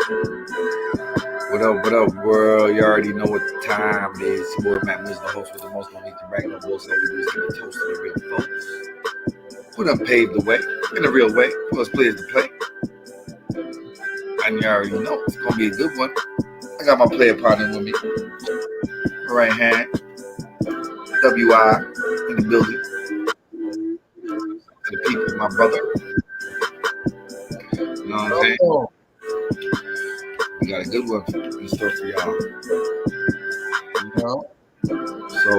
What up, world? You already know what the time is. Your boy Matt Wiz, the host with the most. No need to brag no boast. All we do is give a toast to the real folks. Who done paved the way in a real way for us players to play. And you already know it's gonna be a good one. I got my player partner with me. My right hand, WI in the building. To the people, my brother. You know what I'm saying? We got a good one in store for y'all. So,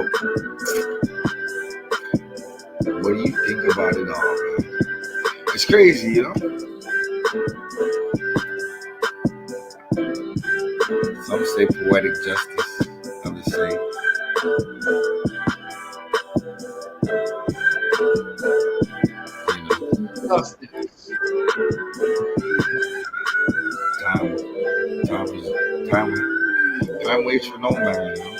what do you think about it all, man? It's crazy, you know? Some say poetic justice. Others say justice. Time waits for no man, you know?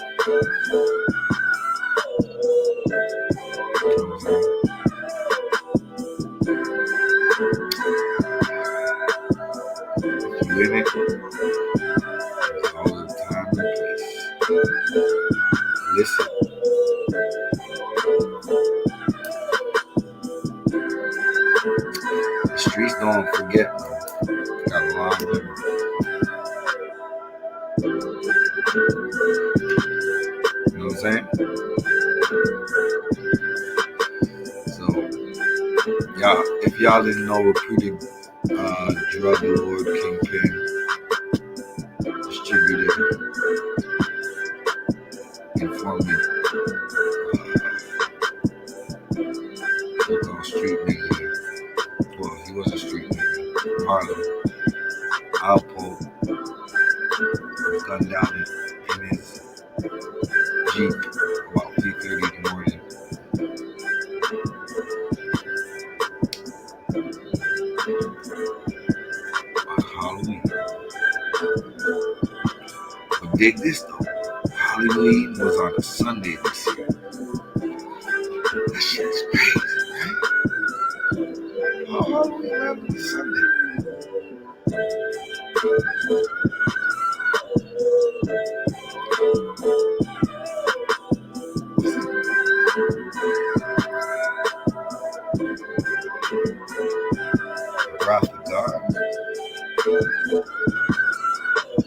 You in it? There's always time and place. Listen. The streets don't forget, man. Got a lot of memories. You know what I'm saying? So, y'all, if y'all didn't know, reputed drug lord, kingpin, distributor, informant, so-called street nigga. Well, he was a street nigga. Harlem. Alpo was gunned down in his Jeep about 3:30 in the morning. On Halloween. But dig this though. Halloween was on a Sunday this year. That shit is crazy, right? How Halloween happened on Sunday? Wrath of God.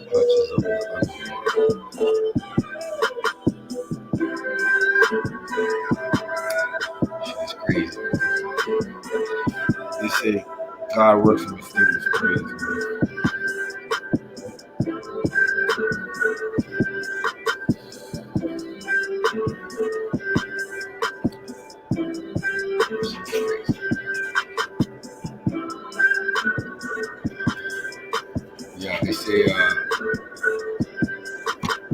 Clutches of the underworld. Shit is crazy. They say God works in mysterious ways, man. Yeah, they say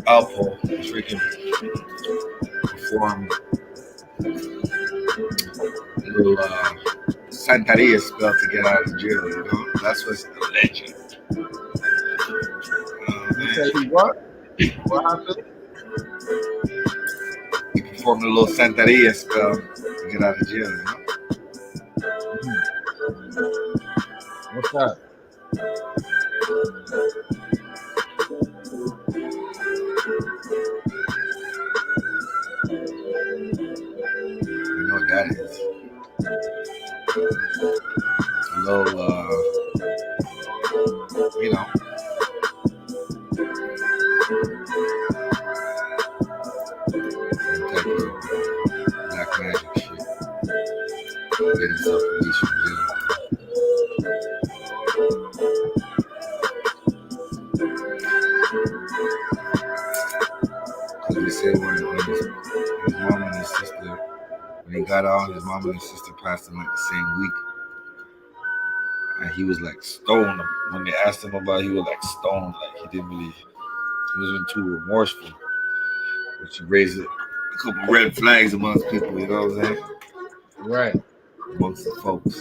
Alpo freaking performed a little Santeria spell to get out of jail, you know? That's what's alleged. You say he what? What happened? He performed a little Santeria spell to get out of jail, you know? What's that? You know what that is? A little, you know, some type of black magic shit. Get himself released from jail. Because they say when his mom and his sister, when he got out, his mom and his sister passed him like the same week. And he was like stoned. When they asked him about it, he was like stoned. Like he wasn't too remorseful. Which raised a couple red flags amongst people, you know what I'm saying? Right. Amongst the folks.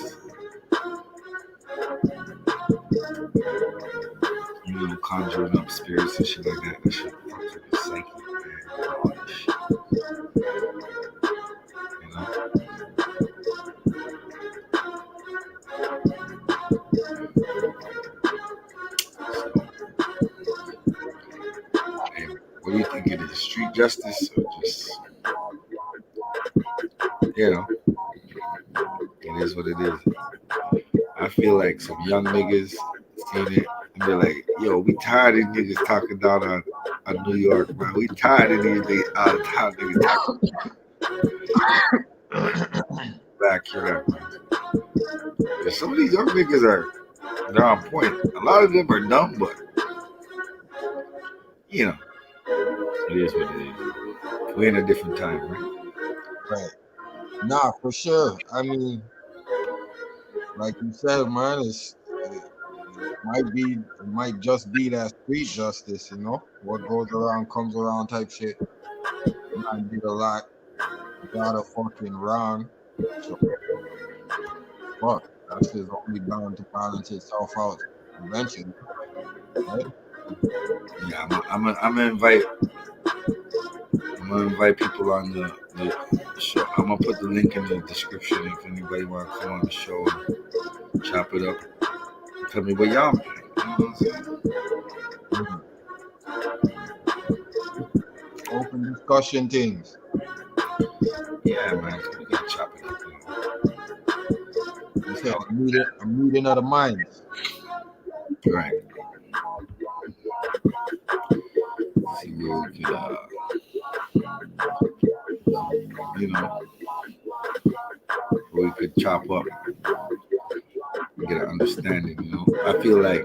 You know, conjuring up spirits and shit like that. That shit fucks with your psyche, man. All that shit. You know? do you think it is? Street justice or just, you know, it is what it is. I feel like some young niggas seen it and they're like, yo, we tired of these niggas talking down on New York, man. We tired of these niggas out of town niggas talking back here, man. 'Cause some of these young niggas they're on point. A lot of them are dumb, but you know, it is what it is. We're in a different time, right? Right. Nah, for sure. I mean, like you said, man, it might just be that street justice, you know? What goes around comes around type shit. Man did a lot of fucking wrong. So fuck, that shit's only bound to balance itself out eventually, right? Yeah, I'm gonna invite people on the show. I'm gonna put the link in the description if anybody wanna come on the show and chop it up. Tell me what y'all think. You know what I'm saying? Mhm. Open discussion things. Yeah, man. We gotta chop it up. You See said how a meeting of the minds. right. See where we could you know, where we could chop up and get an understanding, you know. I feel like,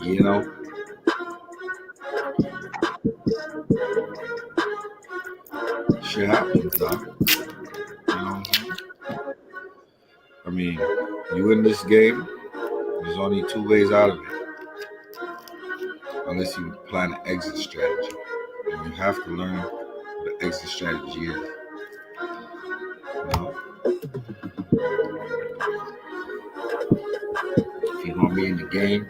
you know, shit happens, dog. You know what I'm saying? I mean, you in this game, there's only two ways out of it. Unless you plan an exit strategy. And you have to learn what the exit strategy is. You know? If you're gonna be in the game,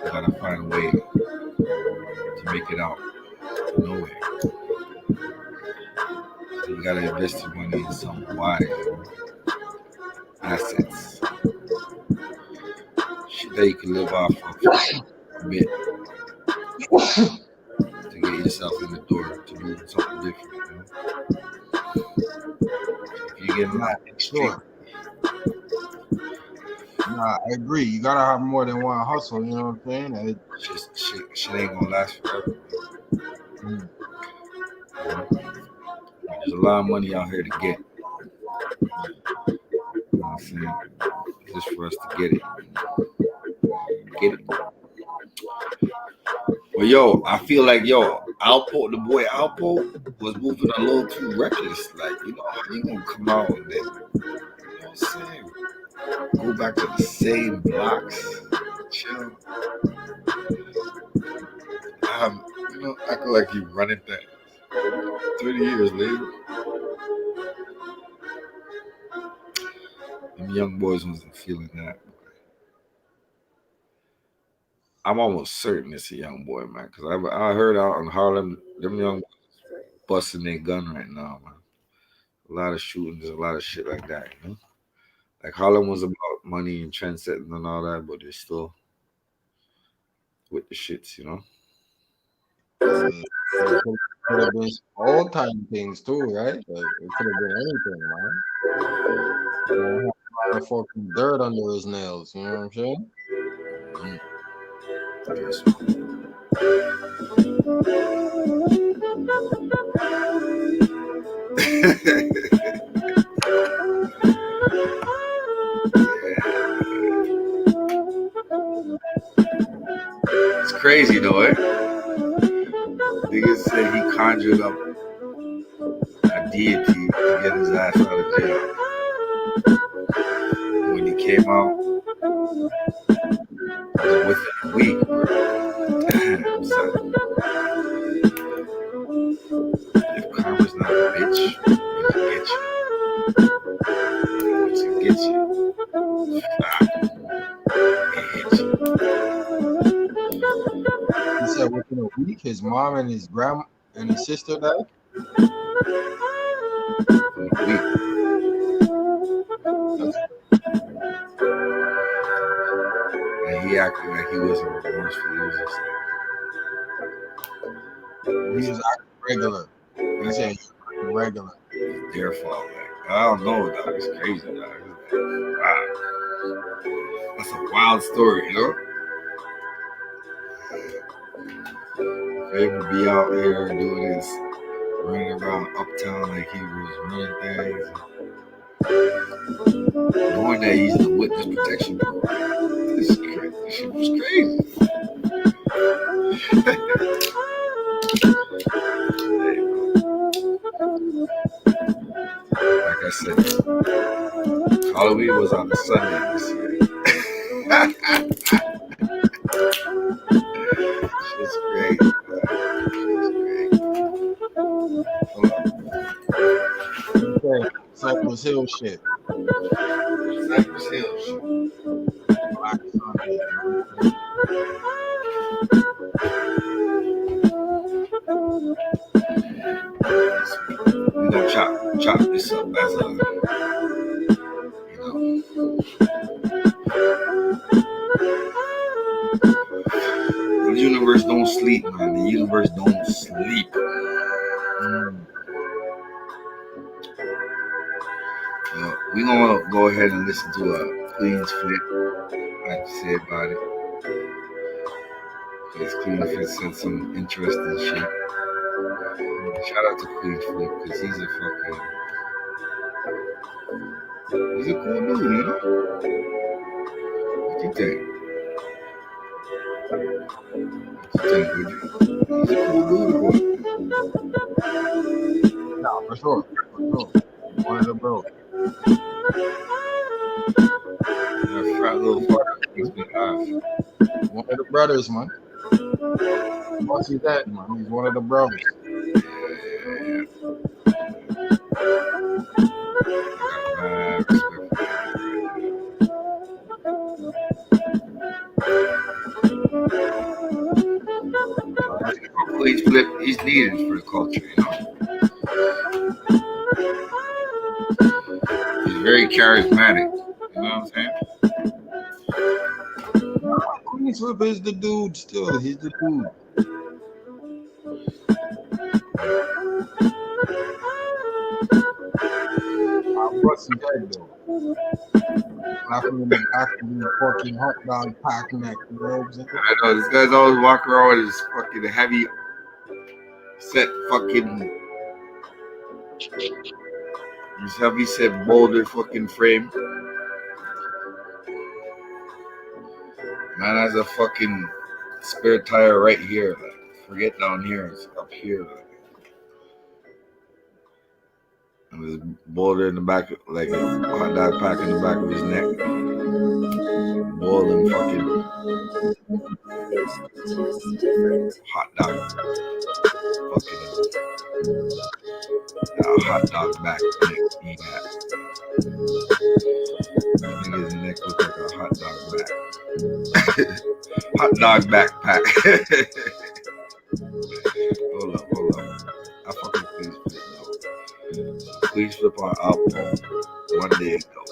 you gotta find a way to make it out of nowhere. So you gotta invest your money in some wise assets. Shit that you can live off of a bit to get yourself in the door to do something different. You know? If you get in Nah, that for street, sure. Nah, I agree. You gotta have more than one hustle, you know what I'm saying? And shit ain't gonna last forever. mm, You know? There's a lot of money out here to get. You know what I'm saying? Just for us to get it. Get it. Well, yo, I feel like, Alpo, the boy Alpo, was moving a little too reckless. Like, you know, how you gonna come out and then, you know what I'm saying? Go back to the same blocks, chill. You know, act like you running things. 30 years later, them young boys wasn't feeling that. I'm almost certain it's a young boy, man, because I heard out in Harlem, them young boys busting their gun right now, man. A lot of shootings, a lot of shit like that, you know? Like Harlem was about money and trend setting and all that, but they're still with the shits, you know? yeah. Could have been some old time things too, right? Like, it could have been anything, man. Man had a lot of fucking dirt under his nails, you know what I'm saying? Yes. It's crazy though, eh? Niggas said he conjured up a deity to get his ass out of jail. And when he came out, within a week, bro. Damn, son. If karma's not a bitch, it'll get you. Once it gets you, it hits you. He said within a week, his mom and his grandma and his sister died. In a week. That's And he acted like he wasn't remorseful. He was just like, He was acting regular. He said he was acting regular. It's their fault. Like, I don't know, dog. It's crazy, dog. Wow. That's a wild story, you know? If you ever be out here doing this, running around uptown like he was running things, knowing that he's the witness protection program, this shit was crazy. Like I said, Halloween was on a Sunday this year. Shit's great. Okay, Cypress Hill shit. Cypress Hill shit. Black Sunday. You know what I'm saying? We're gonna chop this up as a, the universe don't sleep, man. The universe don't sleep. We're gonna go ahead and listen to Queen's Flip. I have to say about it. Because Queen Flip said some interesting shit. Shout out to Queen's Flip because he's a cool dude, you know? What you think? Would you? He's a cool dude or what? Nah, for sure. One of the bros. That fat little fucker makes me laugh. One of the brothers, man. What's his dad, man? He's one of the brothers. Yeah. I got mad respect for that. Queen's Flip, he's needed for the culture, you know? He's very charismatic. You know what I'm saying? Queen's Flip is the dude still. He's the dude. What's his head though? Laughing in the back of the fucking hot dog pack neck, you know what I'm saying? I know, this guy's always walking around with his fucking heavy set boulder fucking frame. Man has a fucking spare tire right here. Like, forget down here, it's up here. Like. And there's a boulder in the back, like a hot dog pack in the back of his neck. Boiling fucking hot dog. Fucking hot dog back neck he got. I think his neck looks like a hot dog back. Hot dog backpack. Hold up. I fucking please flip on Alpo. One day ago.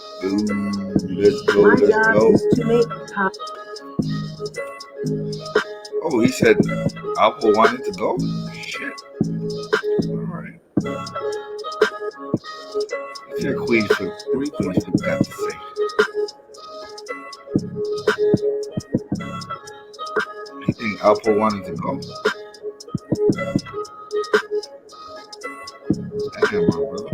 Let's go. To make Oh, he said Alpo wanted to go? Shit. Alright. Let's hear Queen's Flip. What Queen's Flip got to say? You think Alpo wanted to go? Damn, my brother.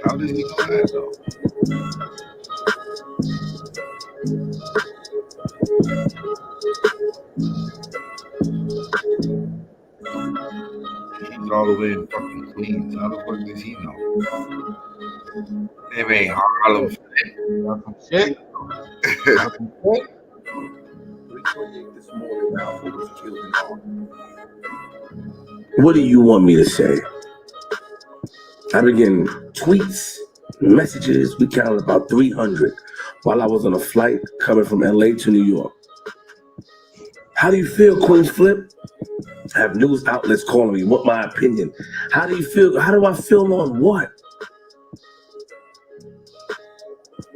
How did he know that though? He's all the way in fucking Queens. How the fuck does he know? They ain't Harlem. Shit. What do you want me to say? I've been getting tweets, messages. We counted about 300 while I was on a flight coming from LA to New York. How do you feel, Queen's Flip? I have news outlets calling me. What my opinion? How do you feel? How do I feel on what?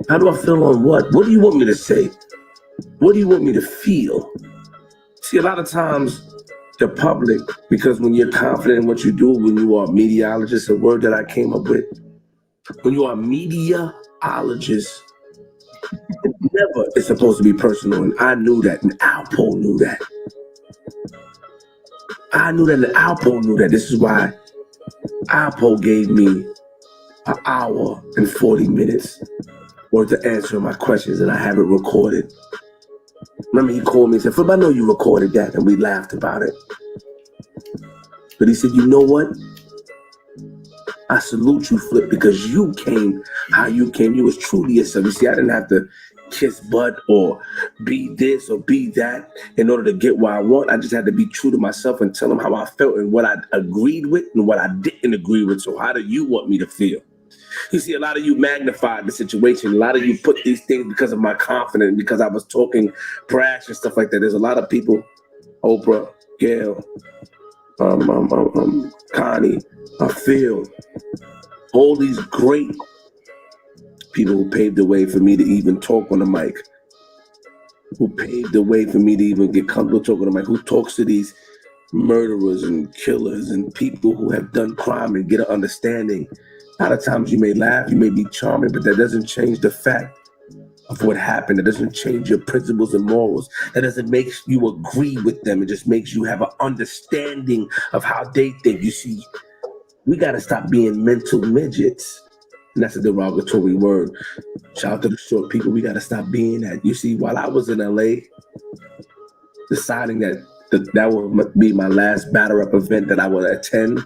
How do I feel on what? What do you want me to say? What do you want me to feel? See, a lot of times the public, because when you're confident in what you do, when you are a mediologist, a word that I came up with, when you are a mediaologist, it never is supposed to be personal. And I knew that, and Alpo knew that. I knew that, and Alpo knew that. This is why Alpo gave me an hour and 40 minutes worth of answering my questions, and I have it recorded. Remember, he called me and said, Flip, I know you recorded that, and we laughed about it. But he said, you know what? I salute you, Flip, because you came how you came. You was true to yourself. You see, I didn't have to kiss butt or be this or be that in order to get what I want. I just had to be true to myself and tell them how I felt and what I agreed with and what I didn't agree with. So how do you want me to feel? You see, a lot of you magnified the situation. A lot of you put these things because of my confidence, because I was talking brash and stuff like that. There's a lot of people, Oprah, Gail, Connie, Phil, all these great people who paved the way for me to even talk on the mic, who paved the way for me to even get comfortable talking on the mic, who talks to these murderers and killers and people who have done crime and get an understanding. A lot of times you may laugh, you may be charming, but that doesn't change the fact of what happened. It doesn't change your principles and morals. That doesn't make you agree with them. It just makes you have an understanding of how they think. You see, we got to stop being mental midgets. And that's a derogatory word. Shout out to the short people. We got to stop being that. You see, while I was in LA, deciding that would be my last battle rap event that I would attend.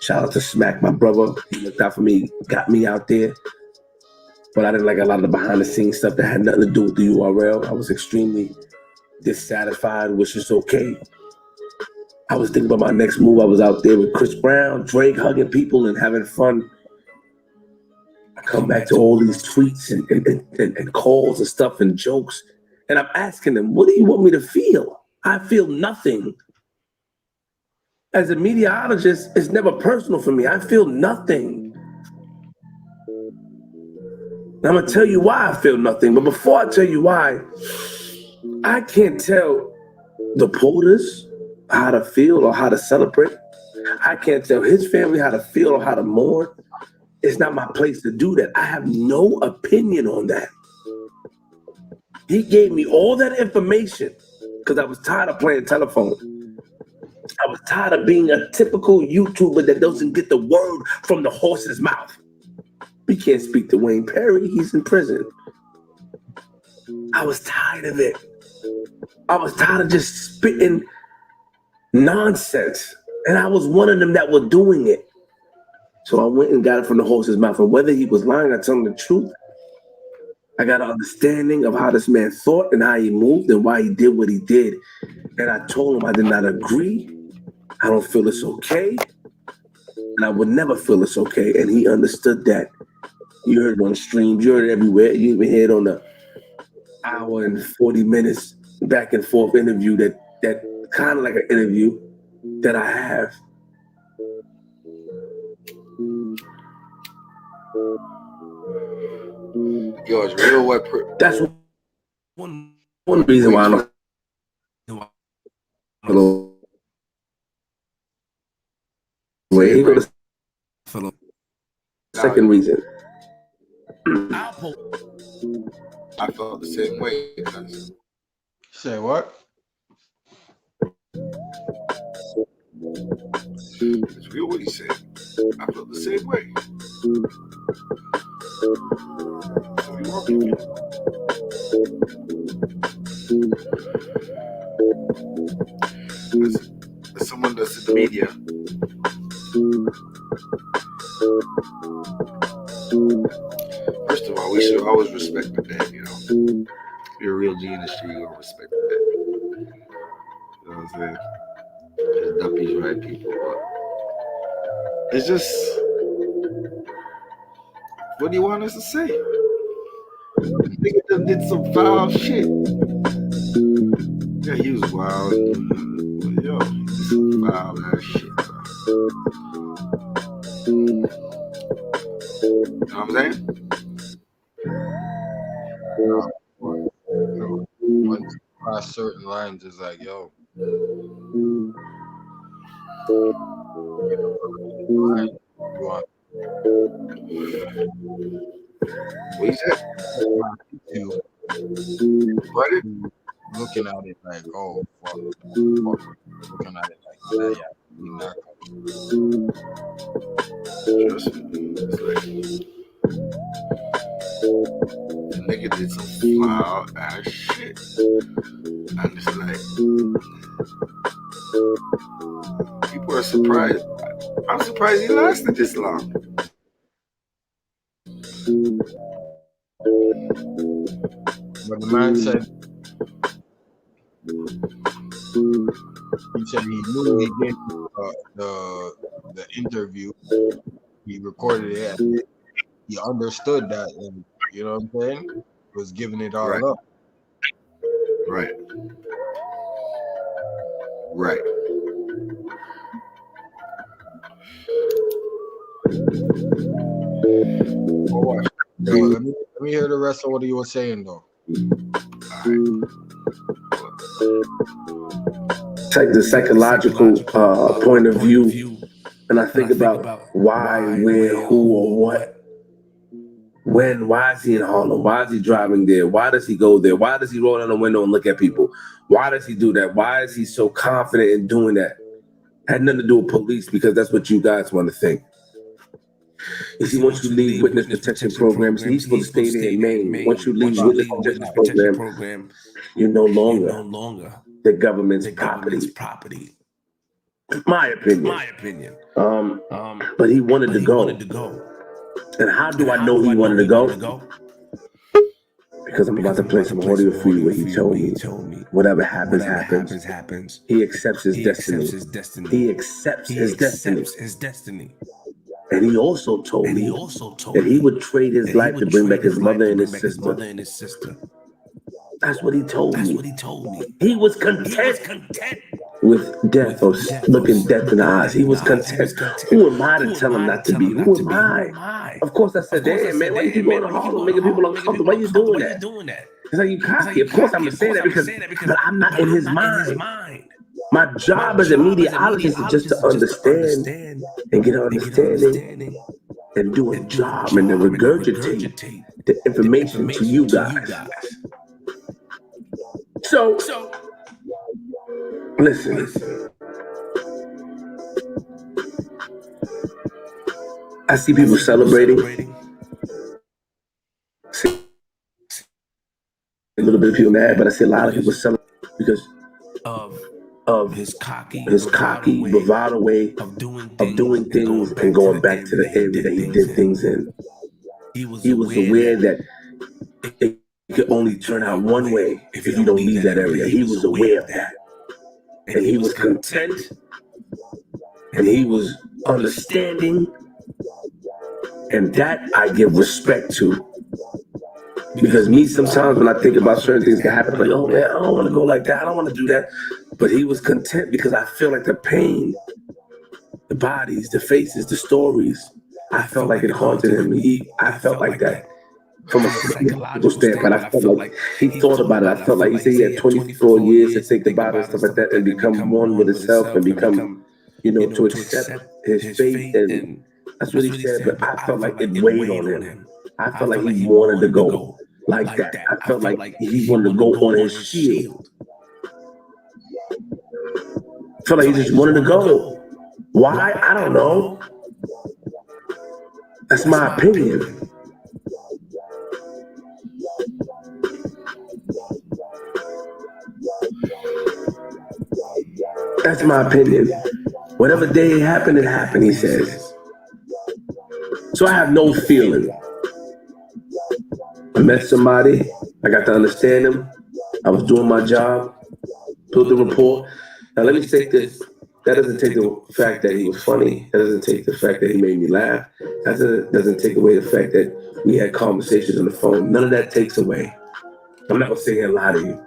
Shout out to Smack, my brother. He looked out for me, got me out there. But I didn't like a lot of the behind the scenes stuff that had nothing to do with the URL. I was extremely dissatisfied, which is okay. I was thinking about my next move. I was out there with Chris Brown, Drake, hugging people and having fun. I come back to all these tweets and calls and stuff and jokes. And I'm asking them, what do you want me to feel? I feel nothing. As a meteorologist, it's never personal for me. I feel nothing. I'm going to tell you why I feel nothing. But before I tell you why, I can't tell the Porters how to feel or how to celebrate. I can't tell his family how to feel or how to mourn. It's not my place to do that. I have no opinion on that. He gave me all that information because I was tired of playing telephone. I was tired of being a typical YouTuber that doesn't get the word from the horse's mouth. We can't speak to Wayne Perry. He's in prison. I was tired of it. I was tired of just spitting nonsense. And I was one of them that were doing it. So I went and got it from the horse's mouth. And whether he was lying or telling the truth, I got an understanding of how this man thought and how he moved and why he did what he did. And I told him I did not agree. I don't feel it's okay. And I would never feel it's okay. And he understood that. You heard it on streams. You heard it everywhere. You even heard it on the hour and 40 minutes back and forth interview that kind of like an interview that I have. Yo, it's real what? That's one reason why I don't. Hello. Wait, go to second reason. I felt the same way. Because Say what? it's real what he said. I felt the same way. As someone that's in the media, first of all, we should always respect the dead, you know. If you're a real G in the street, you're gonna respect the dead. You know what I'm saying? There's duppies, right, people, but it's just, what do you want us to say? Nigga done did some foul shit. Yeah, he was wild. But yo, he did some foul ass shit, bro. You know what I'm saying? But, once you pass certain lines, it's like, yo, you want What you said? you What? looking at it like, oh, fuck, looking at it like, yeah, we not Trust me. It's like, the nigga did some foul ass shit. And it's like, people are surprised. I'm surprised he lasted this long. But the man said he knew he gave the interview. He recorded it. And he understood that, and you know what I'm saying? He was giving it all Right. up. Right. Right. Yo, let me hear the rest of what he was saying though. Take the psychological point of view, and I think about why, where, who, or what. When, why is he in Harlem? Why is he driving there? Why does he go there? Why does he roll down the window and look at people? Why does he do that? Why is he so confident in doing that? Had nothing to do with police, because that's what you guys want to think. You see, once you leave witness protection programs, he's supposed to stay there in Maine. Once you leave witness protection program, you're no longer the government's property. My opinion. But he wanted to go. And how do I know he wanted to go? Because I'm about to play some audio for you where he told me, whatever happens, happens. He accepts his destiny. He accepts his destiny. And he also told me that he would trade his life to bring back his mother and his sister. That's what he told me. He was content with death, or looking death in the eyes. He was content. Who am I to tell him not to be? Who am I? Of course, I said, damn, man, why you keep going to Harlem, making people uncomfortable? Why you doing that? It's like, you cocky. Of course, I'm going to say that because but I'm not in his mind. My job as a meteorologist is just to understand and get understanding and do a job and then regurgitate the information to you guys. So listen. I see people celebrating. See a little bit of people mad, but I see a lot of people celebrating because of his cocky, bravado way of doing things and going back to the area that he did things in. He was aware that it could only turn out one way if you don't leave that area. He was aware of that. And he was content. And he was understanding. And that I give respect to. Because me, sometimes when I think about certain things that happen, I'm like, oh man, I don't want to go like that. I don't want to do that. But he was content because I feel like the pain, the bodies, the faces, the stories, I felt like it haunted him. I felt like that from a psychological standpoint. I felt like he thought about it. I felt like he said he had 24 years to think about it and stuff like that and become one with himself and become, to accept his fate. And that's what he said. But I felt like it weighed on him. I felt like he wanted to go like that. I felt like he wanted to go on his shield. I felt like he just wanted to go. Why? I don't know. That's my opinion. That's my opinion. Whatever day it happened, he says. So I have no feeling. I met somebody. I got to understand him. I was doing my job. Built the rapport. Now let me take this. That doesn't take the fact that he was funny. That doesn't take the fact that he made me laugh. That doesn't take away the fact that we had conversations on the phone. None of that takes away. I'm not going to sit here and lie to you.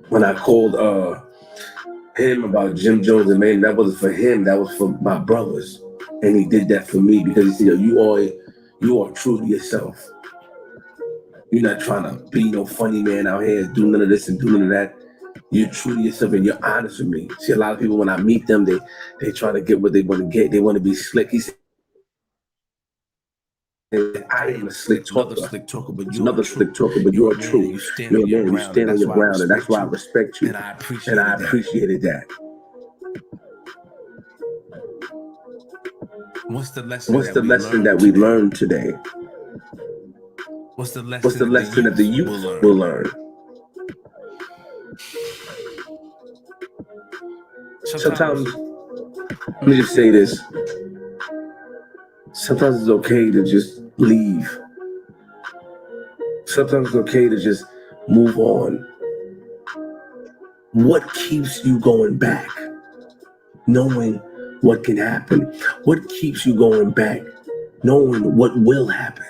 When I called him about Jim Jones and Maine, that wasn't for him. That was for my brothers. And he did that for me because he said, you are true to yourself. You're not trying to be no funny man out here, do none of this and do none of that. You're true to yourself and you're honest with me. See, a lot of people, when I meet them, they try to get what they want to get. They want to be slick. He said, I ain't a slick talker. Another slick talker, but It's you're another true. slick talker, but You're you're a man, true. and you stand You're on a your man, you ground, stand and on that's your why I ground, and that's why I respect respect you. and I And I appreciated that. appreciated that. What's the lesson What's that the we lesson learned that we today? learned today? What's the What's lesson the that the lesson that the youth youth will learn? will learn? Sometimes, let me just say this. Sometimes it's okay to just leave. Sometimes it's okay to just move on. What keeps you going back? Knowing what can happen. What keeps you going back? Knowing what will happen.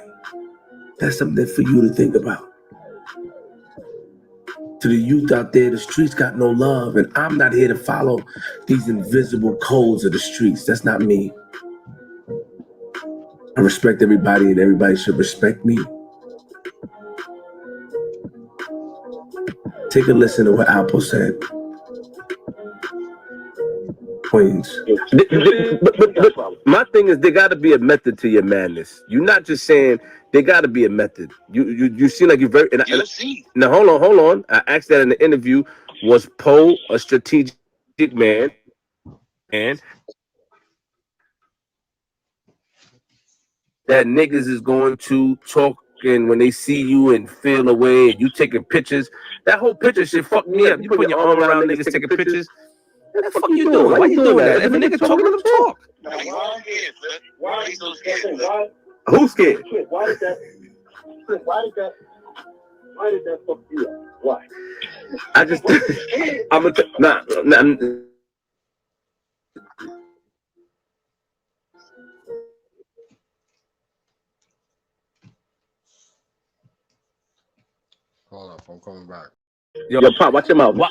That's something for you to think about. To the youth out there, the streets got no love, and I'm not here to follow these invisible codes of the streets. That's not me. I respect everybody, and everybody should respect me. Take a listen to what Alpo said. Queens. But my thing is, there got to be a method to your madness. You're not just saying there got to be a method. You seem like you're very. Now hold on. I asked that in the interview. Was Poe a strategic man? That niggas is going to talk, and when they see you and feel away, and you taking pictures, that whole picture shit fuck me up. You putting your arm around niggas taking pictures. What the fuck you doing? Why you doing that? If a nigga talking, let him talk. Why are you so scared? Who's scared? Why did that fuck you up? Why? I just, I'm gonna nah. Hold up, I'm coming back. Yo, Pop, watch your mouth. Why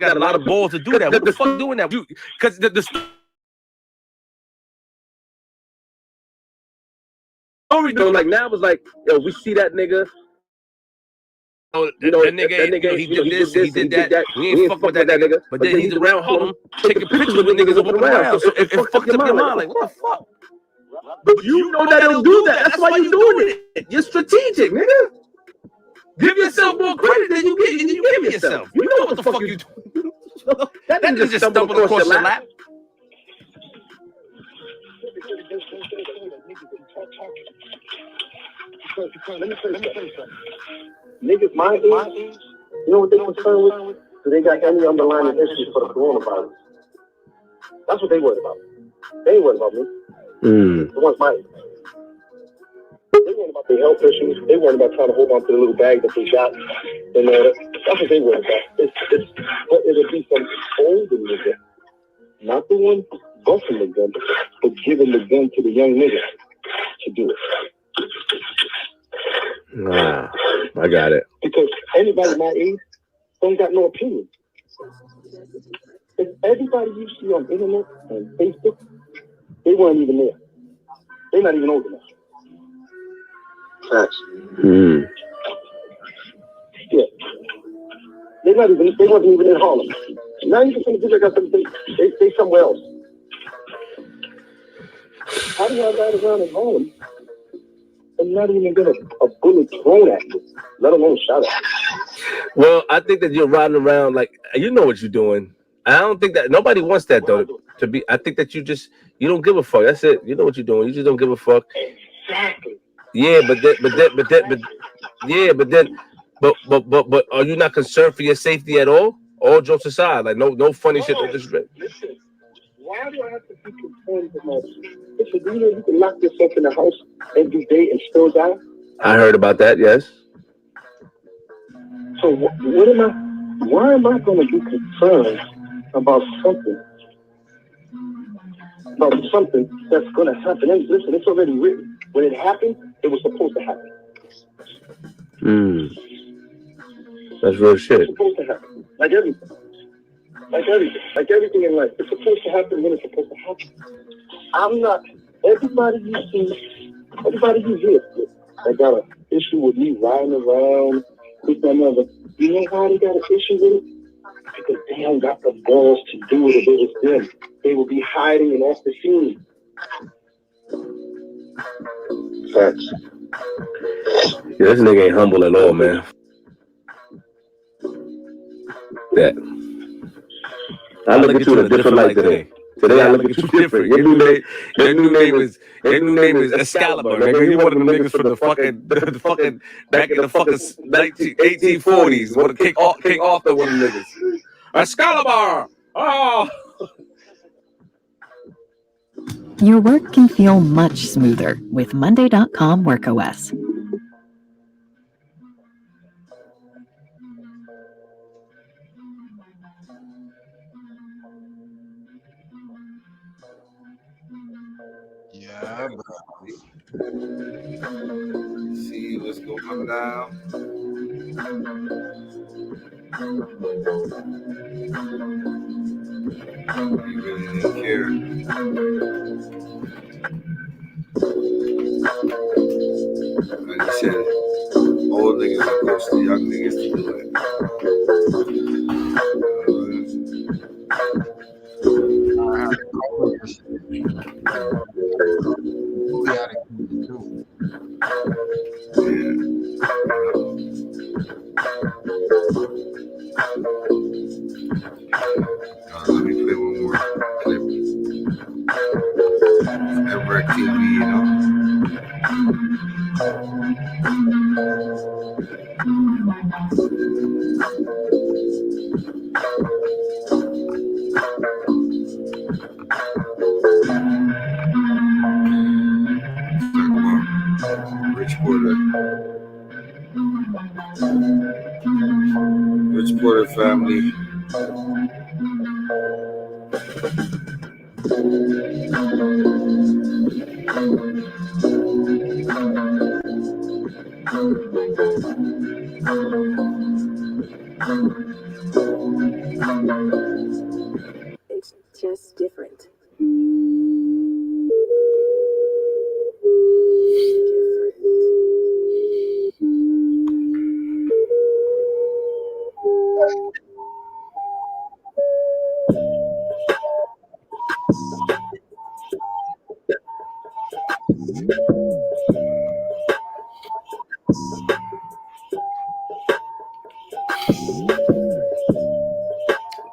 Got a lot of balls to do that. What the fuck doing that? Because the story though, like now was like, yo, we see that nigga. that nigga, he did this, he did that. We ain't fuck with that nigga. But then he's around Harlem taking pictures with niggas walking around. So it fucked up your mind. Like, what the fuck? But you know that he'll do that. That's why you doing it. You're strategic, nigga. Give yourself more credit than you give yourself. You know what the fuck you doing. That nigga just stumbled across your lap. Let me tell you something. Niggas my age, you know what they're concerned with? Do they got any underlying issues for the coronavirus? That's what they worried about. They ain't worried about me. The ones my age. They worried about their health issues. They worried about trying to hold on to the little bag that they got. And that's what they worried about. But it'll be some older nigga, not the one busting the gun, but giving the gun to the young nigga to do it. Nah, I got it. Because anybody my age don't got no opinion. If everybody you see on the internet and Facebook, they weren't even there. They're not even old enough. Facts. Yeah. They wasn't even in Harlem. Now you can think like they somewhere else. How do y'all ride around in Harlem and not even get a bullet thrown at you, let alone shot at you? Well, I think that you're riding around like you know what you're doing. I don't think that nobody wants that though. To be, I think that you don't give a fuck. That's it. You know what you're doing. You just don't give a fuck. Exactly. Yeah, but are you not concerned for your safety at all? All jokes aside, like no funny shit. Listen, why do I have to be concerned about this? Do you know you can lock yourself in the house every day and still die? I heard about that. Yes. So why am I going to be concerned about something that's going to happen? And listen, it's already written. When it happened, it was supposed to happen. That's real shit. It's supposed to happen. Like everything. Like everything in life. It's supposed to happen when it's supposed to happen. I'm not, everybody you hear, that got an issue with me riding around with my mother. You know why they got an issue with it? Because they don't got the balls to do it if it was them. They would be hiding and off the scene. Facts. Yeah, this nigga ain't humble at all, man. That. I look at you in a different light today. Today I look at you different. Your new name is Excalibur, nigga. You one of them niggas from the fucking back in the fucking 1840s. Want to kick off the one of them niggas. Excalibur! Oh! Your work can feel much smoother with Monday.com WorkOS. Yeah, bro. See what's going down. He really didn't care. Like he said, old niggas are close to young niggas to do it. Let me play one more clip. Ever TV, you know. Rich Porter family. It's just different.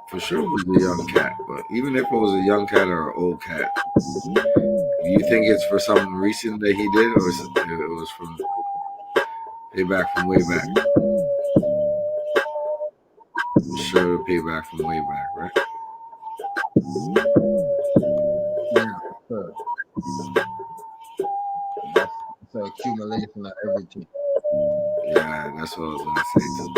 For sure it was the young cat, but even if it was a young cat or an old cat, do you think it's for something recent that he did, or it was from payback from way back? I'm sure the payback from way back, right? Yeah, sure. It's an accumulation of everything. Yeah, that's what I was gonna say too.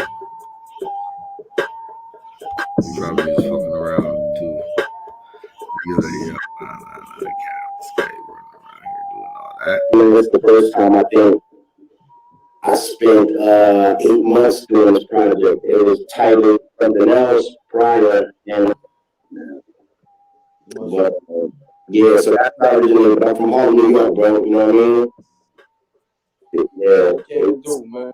He probably was fucking around too. He's like, yeah, the cat, this guy running around here doing all that. That's the first time I think I spent 8 months doing this project. It was titled something else prior, and but yeah, so that's how originally. But I'm from home, New York, bro. You know what I mean? Yeah, it's, man.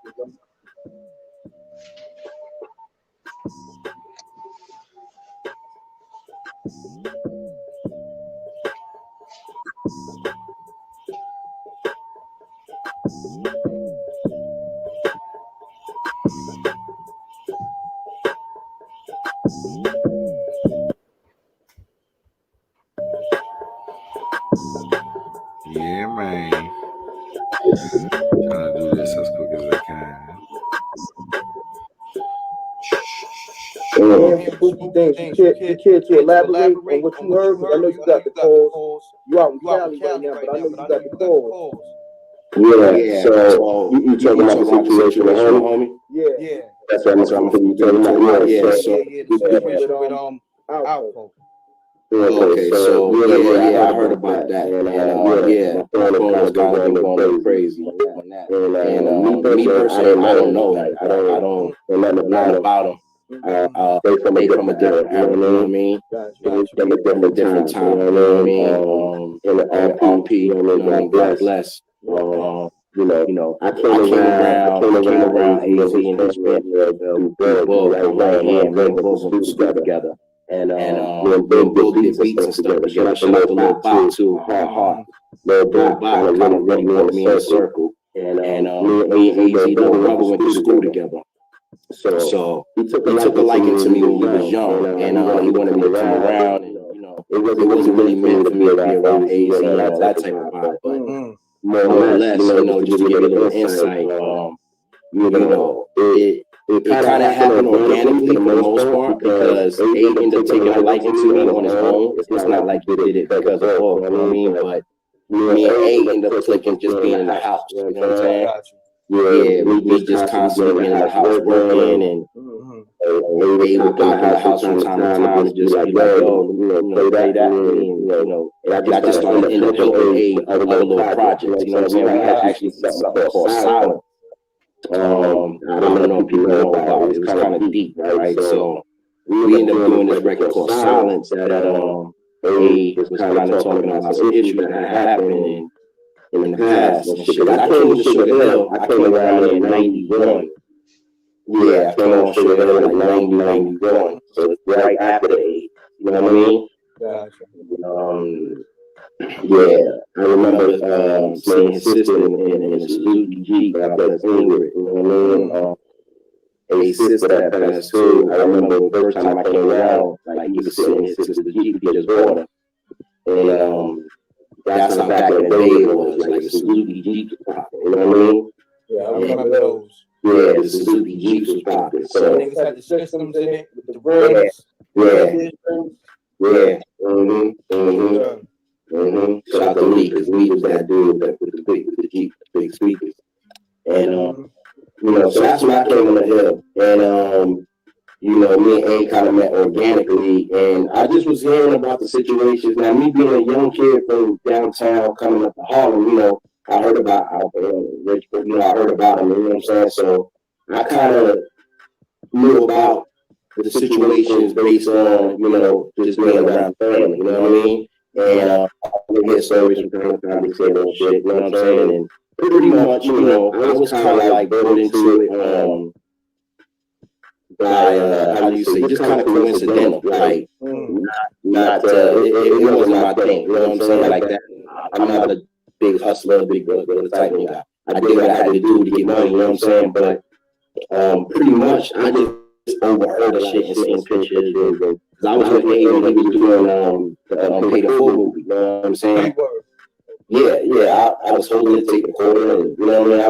Yeah, man. Trying to do this as quick as I can. Spooky things. You care to elaborate on what you heard? Because I know you got the calls. You out in Cali right now, but I know you got the calls. Yeah. So you talking about the situation with homie? Yeah. That's what I'm talking about. Yeah. So the situation with Alpo. Okay, so yeah, I heard about that, and yeah, my phone was kind of going crazy on that. And me personally, I don't know, like I don't know nothing about him. They from a different era, you know what I mean? From a different time, you know what I mean? In the RP, you know, God bless. I came around AZ and his family through Bug, my right hand. Me and Bug went to school together. And me and Bug did beats and stuff together. Shout out to Lil Bop too, Hard. Lil Bop kind of really put me in the circle. And me and AZ, little brother, went to school together. So he took a liking to me when he was young, and he wanted me to come around. And it wasn't really meant for me to be around AZ and all that type of vibe, but more or less, just to give you a little insight, it kind of happened organically for the most part because A ended up taking a liking to me on his own. It's not like he did it because of Hulk, you know what I mean? But me and A ended up clicking just being in the house, you know what I'm saying? Yeah, we just constantly being in the house working, and they would pop in the house from time to time and just be like, yo, play that with me, and that just started to end up helping A with other little projects, you know what I'm saying? We had actually something called Silent. I don't know if people know about it. It was kind of deep, right? So we ended up doing this record called Silence that A was kind of talking about some issues that had happened in the past and shit. I came to Sugar Hill. I came around there in 91. Yeah, I came on Sugar Hill in like 90, 91. So it's right after the 8. You know what I mean? Gotcha. Yeah, I remember seeing his sister in a Suzuki Jeep. God bless Ingrid. You know what I mean? A sister that passed too. I remember the first time I came around, like he was sitting in his sister's Jeep. He just bought her. And that's how back in the day it was, like the Suzuki Jeep was popping, you know what I mean? Yeah, I remember those. Yeah, the Suzuki Jeeps was popping. So niggas had the systems in it with the rims. Yeah. Shout out to Lee, because Lee was that dude with the Jeep, the big speakers. And so that's when I came on the hill. And me and A kind of met organically, and I just was hearing about the situations. Now, me being a young kid from downtown coming up to Harlem, I heard about Alpo, Richford, I heard about him, you know what I'm saying? So I kind of knew about the situations based on, just being around family, you know what I mean? And I would hear stories from time to time, they say little shit, you know what I'm saying? And pretty much, I was kind of like brought into it, by how do you say, just kind of coincidental, like not it wasn't my thing, you know what I'm saying, like that. I'm not a big hustler, big brother type of guy. I did what I had to do to get money, you know what I'm saying, but pretty much I just overheard the shit and seen pictures, and I was with A when he was doing the Pay the Full movie, you know what I'm saying? Yeah, I was holding the tape recorder, and you know what I mean,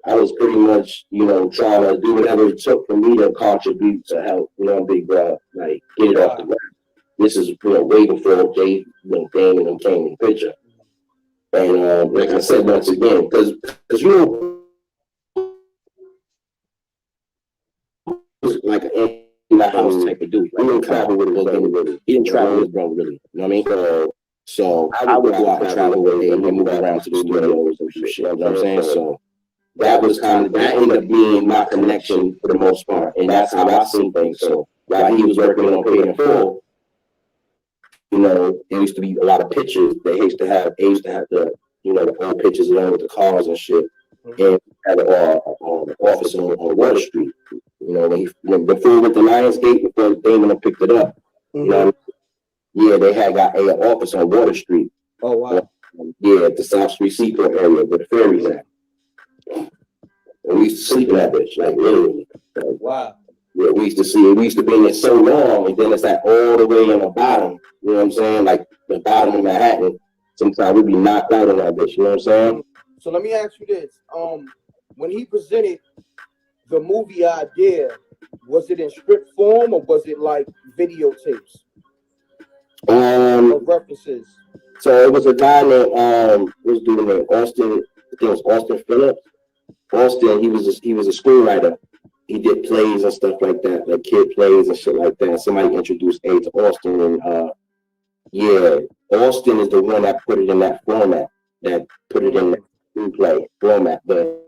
I was pretty much, trying to do whatever it took for me to contribute to help, big bro, like get it off the ground. This is, way before Dame and them came in the picture. And like I said once again, because like an in my house type of dude. Like, he didn't travel with his brother really. You know what I mean? So I would go out and travel with him and move around to the studios and shit. You know what I'm saying? So that ended up being my connection for the most part, and that's how I seen things. So while he was working on Paid in Full, there used to be a lot of pictures. They used to have the the old pictures along with the cars and shit, and had an office on Water Street. Before with the Lionsgate, before Damon picked it up, they had got an office on Water Street. Oh wow! At the South Street Seaport area where the ferries at. And we used to sleep in that bitch, like literally. Wow. Yeah, we used to be in there so long, and then it's like all the way in the bottom, you know what I'm saying? Like the bottom of Manhattan. Sometimes we'd be knocked out on that bitch, you know what I'm saying? So let me ask you this. When he presented the movie idea, was it in script form or was it like videotapes? Of references. So it was a guy named what's doing it? Austin, I think it was Austin Phillips. Austin, he was a screenwriter. He did plays and stuff like that, like kid plays and shit like that. Somebody introduced A to Austin, and Austin is the one that put it in that format, that put it in the screenplay format. But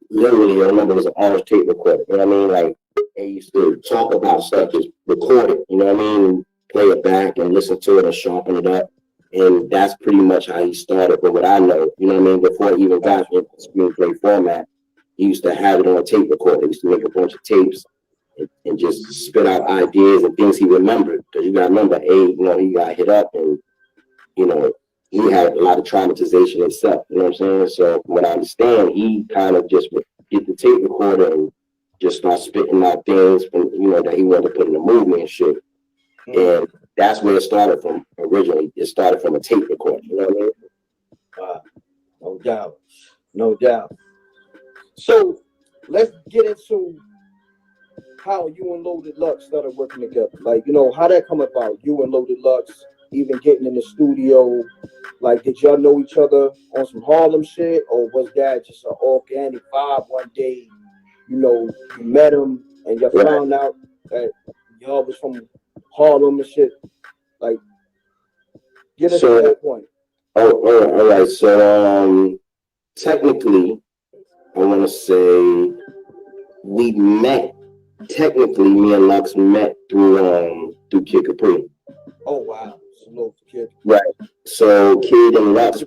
literally, I remember it was an orange tape recorder. You know what I mean? Like they used to talk about stuff, just record it. You know what I mean? And play it back and listen to it and sharpen it up. And that's pretty much how he started from what I know. You know what I mean? Before he even got into screenplay format, he used to have it on a tape recorder. He used to make a bunch of tapes and just spit out ideas and things he remembered. Because you got to remember, he got hit up and, he had a lot of traumatization himself. You know what I'm saying? So from what I understand, he kind of just would get the tape recorder and just start spitting out things from, that he wanted to put in the movie and shit. And that's where it started from originally. It started from a tape recorder. You know what I mean? No doubt. No doubt. So let's get into how you and Loaded Lux started working together. Like, how that come about? You and Loaded Lux even getting in the studio. Like, did y'all know each other on some Harlem shit? Or was that just an organic vibe one day? You met him and you found out that y'all was from Harlem and shit. Like, get us to that point. All right. So, technically, I want to say we met. Technically, me and Lux met through Kid Capri. Oh wow! Salute to Kid. Right. So Kid and Lux.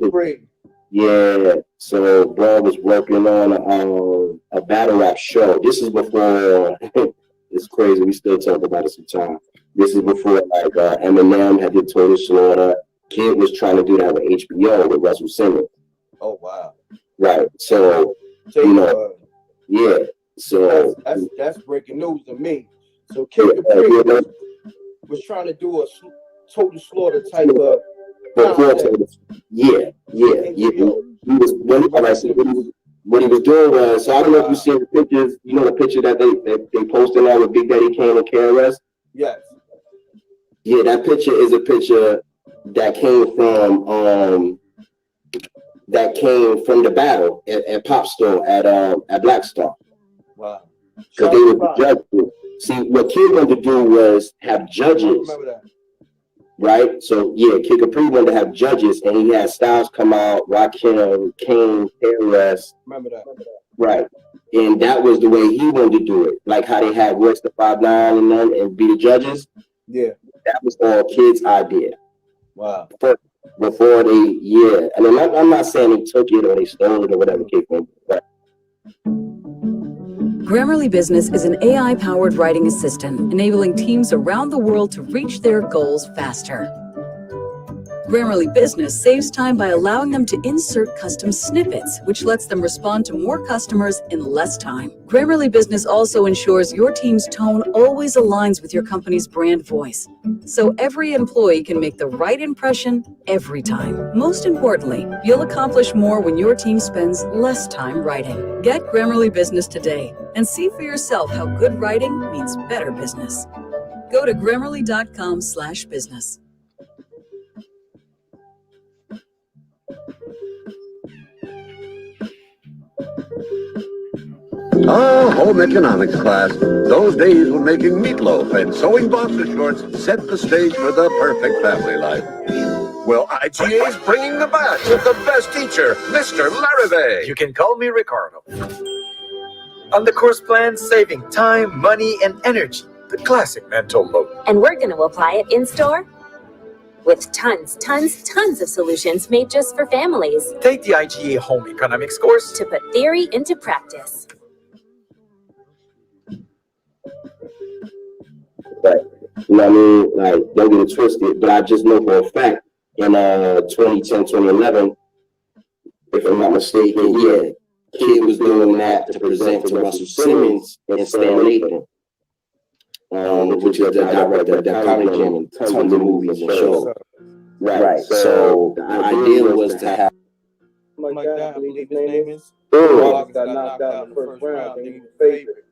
Yeah. So bro was working on a battle rap show. This is before. It's crazy. We still talk about it sometimes. This is before like Eminem had did Total Slaughter. Kid was trying to do that with HBO with Russell Simmons. Oh wow! Right. So yeah. So that's breaking news to me. So Kid Capri was trying to do a Total Slaughter type of concept. Yeah. What he was doing was, so I don't know if you see the pictures. You know the picture that they posted now with Big Daddy Kane and KRS. Yes. Yeah, that picture is a picture that came from the battle at Pop Store at Black Star. Wow. Because they were judges. See, what Kid wanted to do was have judges. I remember that. Right? So, yeah, Kid Capri wanted to have judges, and he had Styles come out, Rakim, Kane, KRS. Remember that. Right. And that was the way he wanted to do it. Like how they had Royce the 5'9" and them and be the judges. Yeah. That was all Kid's idea. Wow. Before they, yeah. I mean, I'm not saying they took it or they stole it or whatever case may be, but Grammarly Business is an AI-powered writing assistant enabling teams around the world to reach their goals faster. Grammarly Business saves time by allowing them to insert custom snippets, which lets them respond to more customers in less time. Grammarly Business also ensures your team's tone always aligns with your company's brand voice, so every employee can make the right impression every time. Most importantly, you'll accomplish more when your team spends less time writing. Get Grammarly Business today and see for yourself how good writing means better business. Go to Grammarly.com/business. Oh, home economics class. Those days when making meatloaf and sewing boxer shorts set the stage for the perfect family life. Well, IGA's bringing the batch of the best teacher, Mr. Larrivee. You can call me Ricardo. On the course plan, saving time, money, and energy. The classic mental load. And we're going to apply it in store with tons of solutions made just for families. Take the IGA Home Economics course to put theory into practice. Right. You know what I mean? Like, don't get it twisted, but I just know for a fact in 2010, 2011, if I'm not mistaken, yeah, Kid was doing that to present to Russell Simmons and Stan Lathan, which is the director of the Comedy Jam and tons of movies and shows. Right. So the idea was to have. Like that, I believe his name is. Got knocked out in the first round. I think he was favorite.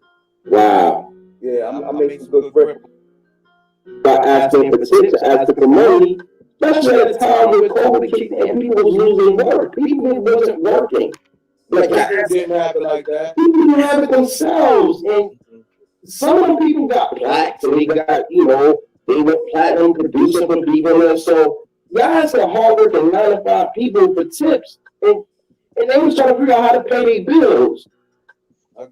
Wow. Yeah, I made some good grip. But asking for tips, asking for money, especially at a time when COVID kicked in, people was losing work. People wasn't working. Like that didn't happen like that. People didn't have it themselves. And some of the people got plaques and they got, they went platinum producing for people. So guys are hardworking 9 to 5 people for tips. And they was trying to figure out how to pay their bills.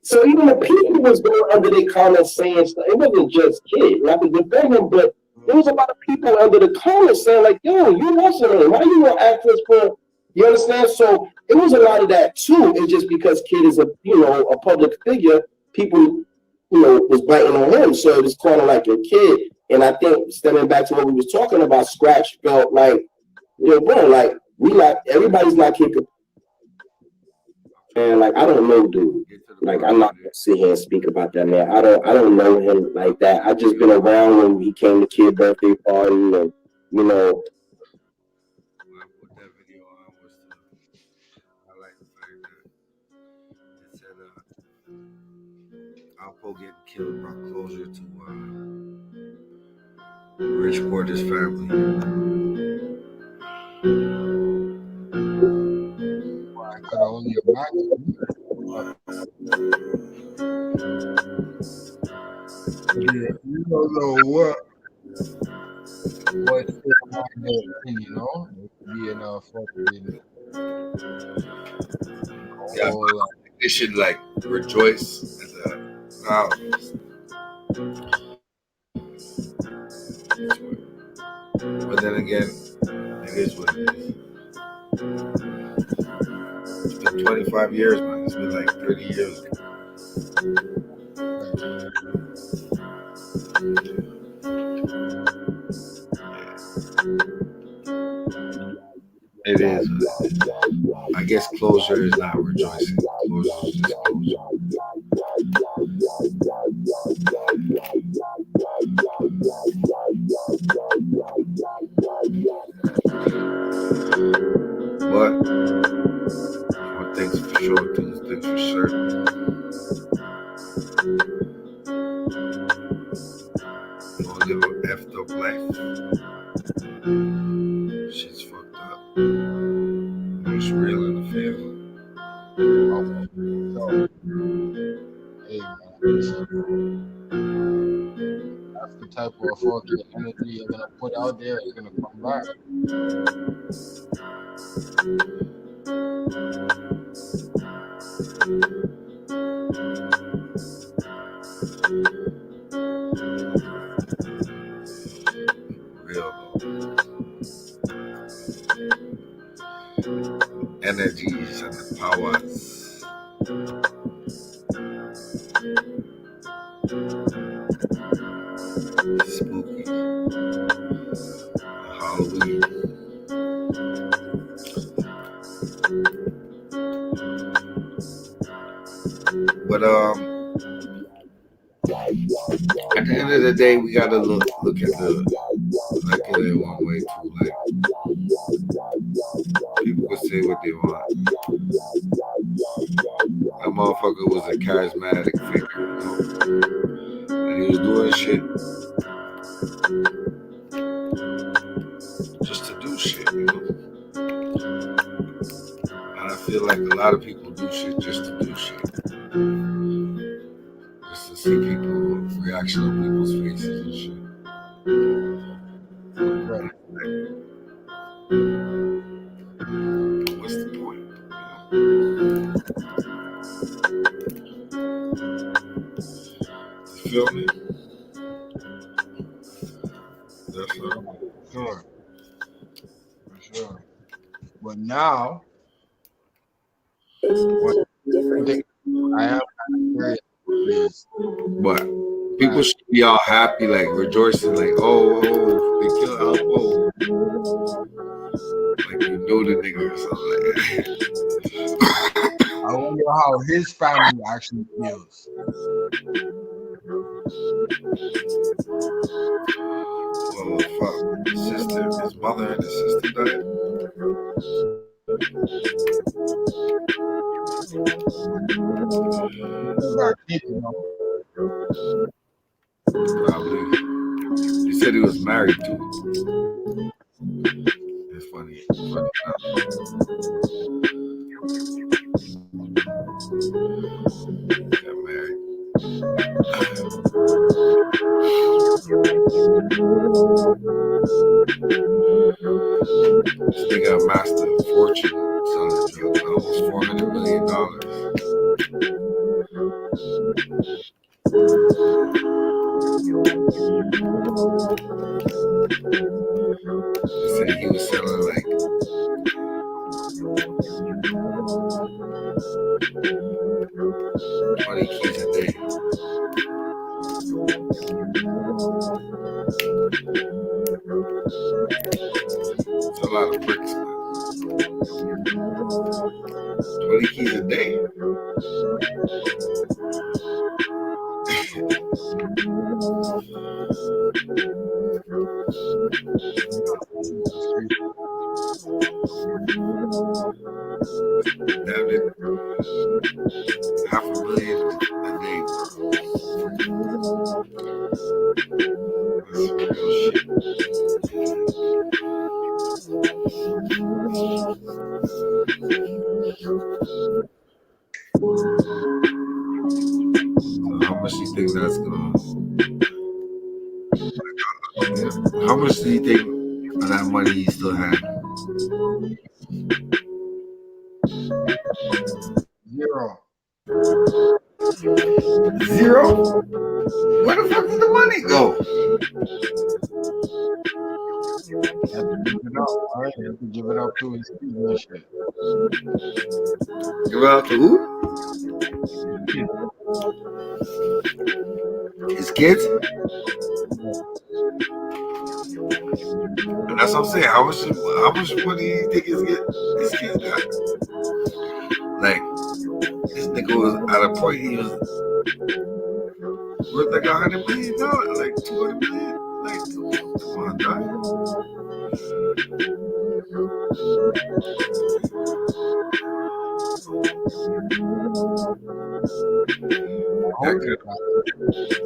So even the people was going under their comments saying stuff. It wasn't just Kid. I was defending him, but There was a lot of people under the comments saying like, "Yo, you watching him? Why you gonna act this for?" You understand? So it was a lot of that too. It's just because Kid is a public figure, people was biting on him. So it was kind of like a Kid. And I think stemming back to what we was talking about, Scratch felt like, bro, like everybody's not capable. And like I don't know, dude. Like I'm not gonna sit here and speak about that man. I don't know him like that. I just been around when he came to Kid birthday party and When I put that video on was to highlight the fact that it said Alpo getting killed brought closure to Rich Porter's family. I could only imagine. Yeah, you don't know what's behind that thing, being a fucking Yeah, they should like rejoice as a crowd. But then again, it is what it is. It's been 25 years, man. It's been like 30 years. It is. I guess closure is not rejoicing. Closure is just closure. But one thing's for sure, two things for certain. You gonna live an effed up life. Shit's fucked up. It's real in the family. Hey man, listen. That's the type of fucking energy you're gonna put out there. It's gonna come back. Real energies and the powers. Spooky. Halloween. But at the end of the day, we gotta look at it one way too. Like people can say what they want. That motherfucker was a charismatic figure, and he was doing shit just to do shit, And I feel like a lot of people do shit just to do shit. Just to see reaction on people's faces and shit. Right. What's the point? You feel me? That's what Sure. For sure. But now, one thing I am kind of curious is, but people should be all happy, like rejoicing, like, oh, they killed Alpo. Like you know the nigga or something like that. I wonder how his family actually feels. Well, fuck. His mother and his sister died. Probably. He said he was married too. It's funny. Got married. This nigga amassed a fortune selling drugs, almost $400 million. They said he was selling like 20 keys a day. It's a lot of bricks, man. 20 keys a day. Damn it. $500,000 a day, bro. That's some real shit. So how much do you think that's gonna? How much do you think of that money he still had? Zero? Where the fuck did the money go? You have to give it up, alright? You have to give it up to his kids and shit. Give it up to who? His kids? And that's what I'm saying. How much money do you think his kids got? Like, this nigga was at a point he was worth like $100 million, like $200 million. Like, come on, dog.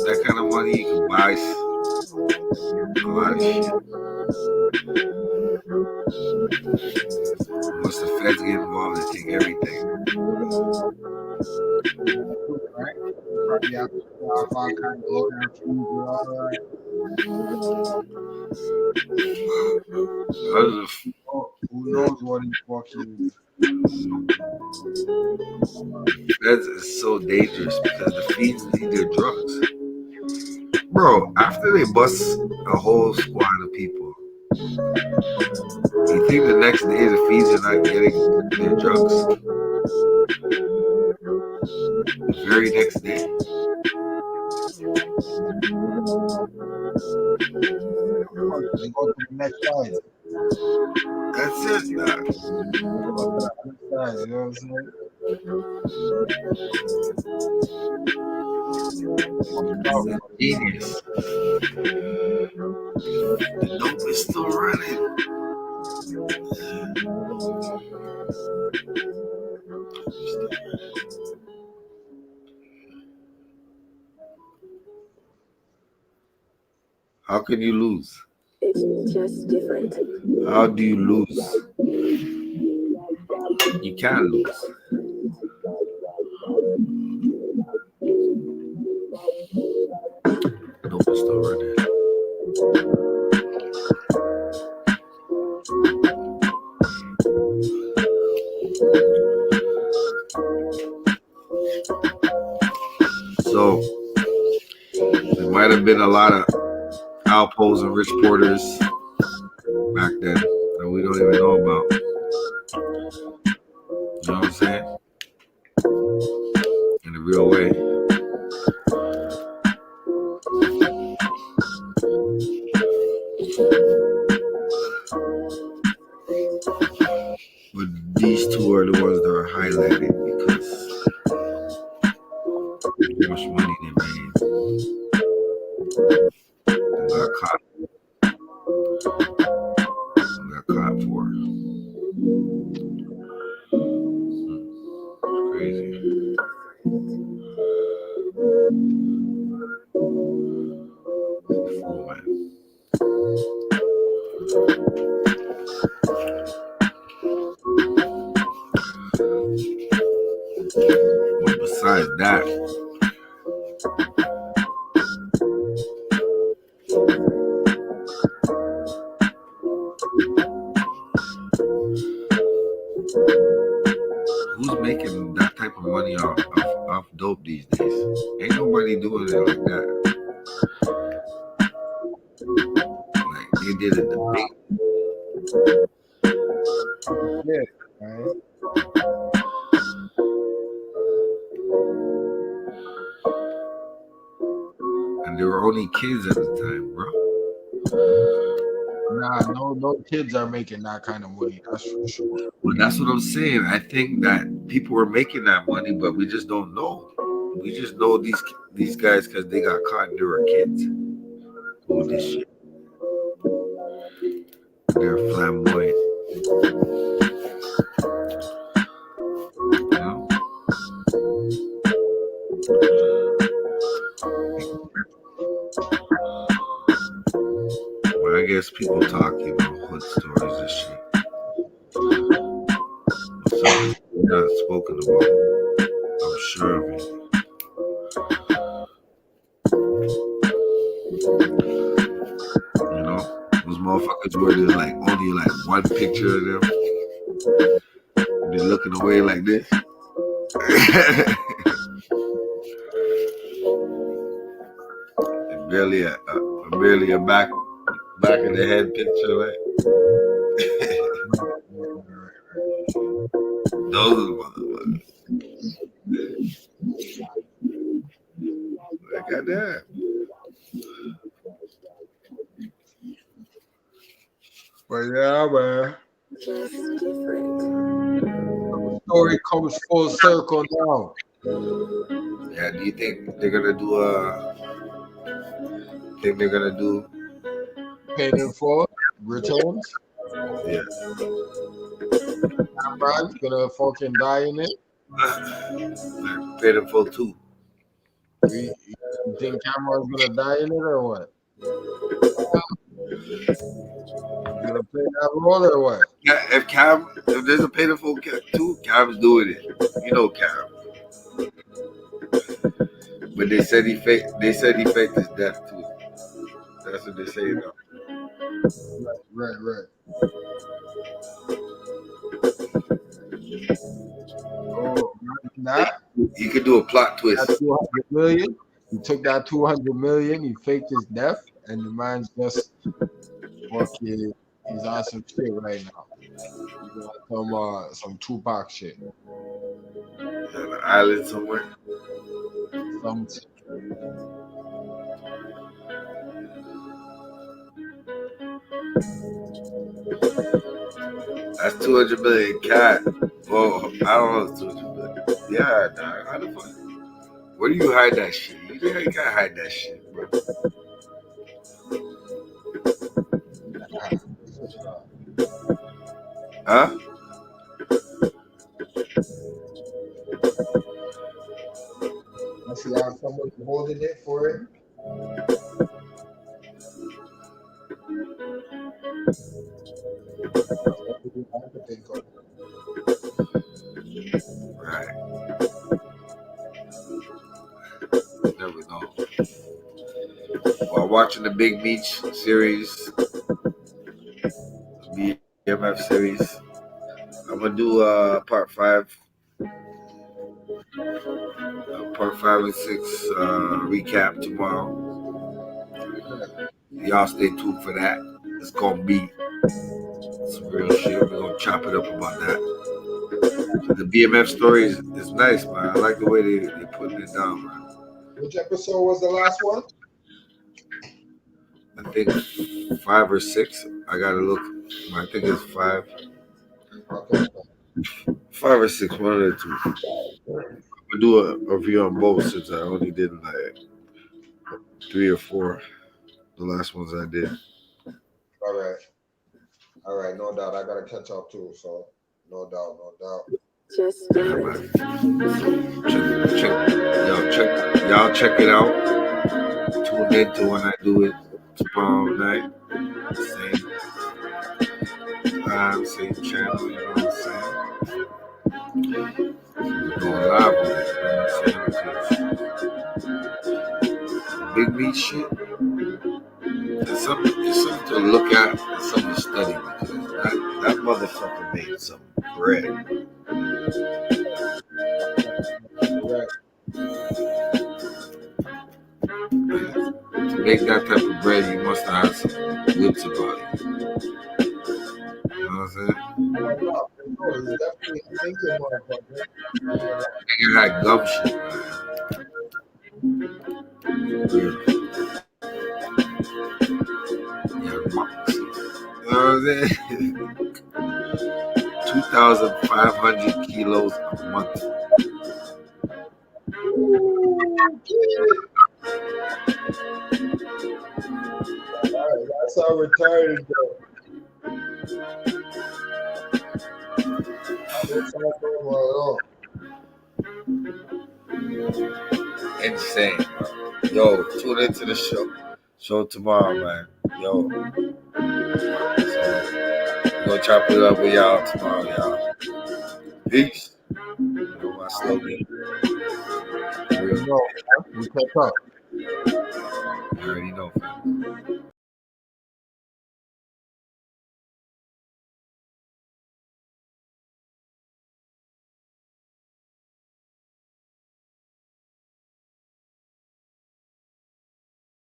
That kind of money you can buy a lot of shit. Once the feds get involved, they take everything. Right? Probably have to off all kind of lawyer fees and all that. Who knows what he's fucking. Feds is so dangerous because the fiends need their drugs. Bro, after they bust a whole squad of people, you think the next day the fiends are not getting their drugs? The very next day? They go to the next side. That's it, nah. Go to the other side, you know what I'm saying? Genius. The dope is still running. How can you lose? It's just different. How do you lose? You can't lose. Dope is still running. So there might have been a lot of Alpos and Rich Porters back then that we don't even know about. You know what I'm saying? In a real way. But these two are the ones that are highlighted because how much money they made. They got caught. For. Crazy. Fool, man. But besides that, who's making that type of money off dope these days? Ain't nobody doing it like that. Like, they They did a debate. Yeah, right. And they were only kids at the time, bro. Nah, no kids are making that kind of money. That's for sure. Well, that's what I'm saying. I think that people were making that money, but we just don't know. We just know these guys because they got caught and they were kids. Who this shit? They're flamboyant. You know? Well, I guess people talk, you know, hood stories and shit. Something not spoken about. I'm sure of it. You know, those motherfuckers where there's like only like one picture of them. They're looking away like this. And barely a back of the head picture, like. Those are the motherfuckers. Like that. But yeah, man. Just different. The story comes full circle now. Yeah, do you think they're gonna do think they're gonna do Paid in full returns? Yeah. Cameron's gonna fucking die in it. Like Paid in Full 2. You think Cameron's gonna die in it or what? You gonna play that role or what? Yeah, if there's a Paid in Full 2, Cam's doing it. You know Cam. But they said he faked his death too. That's what they say though. Right. Oh, that he could do a plot twist. That 200 million. He took that 200 million. He faked his death, and the man's just fucking. He's on some shit right now. He's on some Tupac shit. On an island somewhere. Some. That's 200 million cat. Well, I don't know if it's 200 million. Yeah, dog. How the fuck? Where do you hide that shit? You can't hide that shit, bro. Huh? I see how someone's holding it for it. Right. Never know. While watching the Big Meech series, the BMF series, I'm gonna do part 5 and 6 recap tomorrow. Y'all stay tuned for that. It's gonna be some real shit. We're gonna chop it up about that. So the BMF story is nice, man. I like the way they're putting it down, man. Which episode was the last one? I think 5 or 6. I gotta look. I think it's 5. Okay. 5 or 6, one of the two. I'm gonna do a review on both since I only did like 3 or 4. The last ones I did. All right, no doubt. I gotta catch up too, so no doubt. Just different. Y'all check it out. Tune in to when I do it tomorrow night. Same channel, you know what I'm saying? We're going live with it, you know what I'm saying? Big Meat shit. It's something to look at and something to study because that motherfucker made some bread. To make that type of bread, you must have some wits about it. thinking, motherfucker. Nigga had gumption, man. Yeah, you know what I'm saying? 2,500 kilos a month. That's how retarded though. That's not normal at all. Insane, bro. Yo, tune into the show tomorrow, man. Yo. So, we'll chop it up with y'all tomorrow, y'all. Peace. You know my slogan. You know, we catch up. You already know, fam.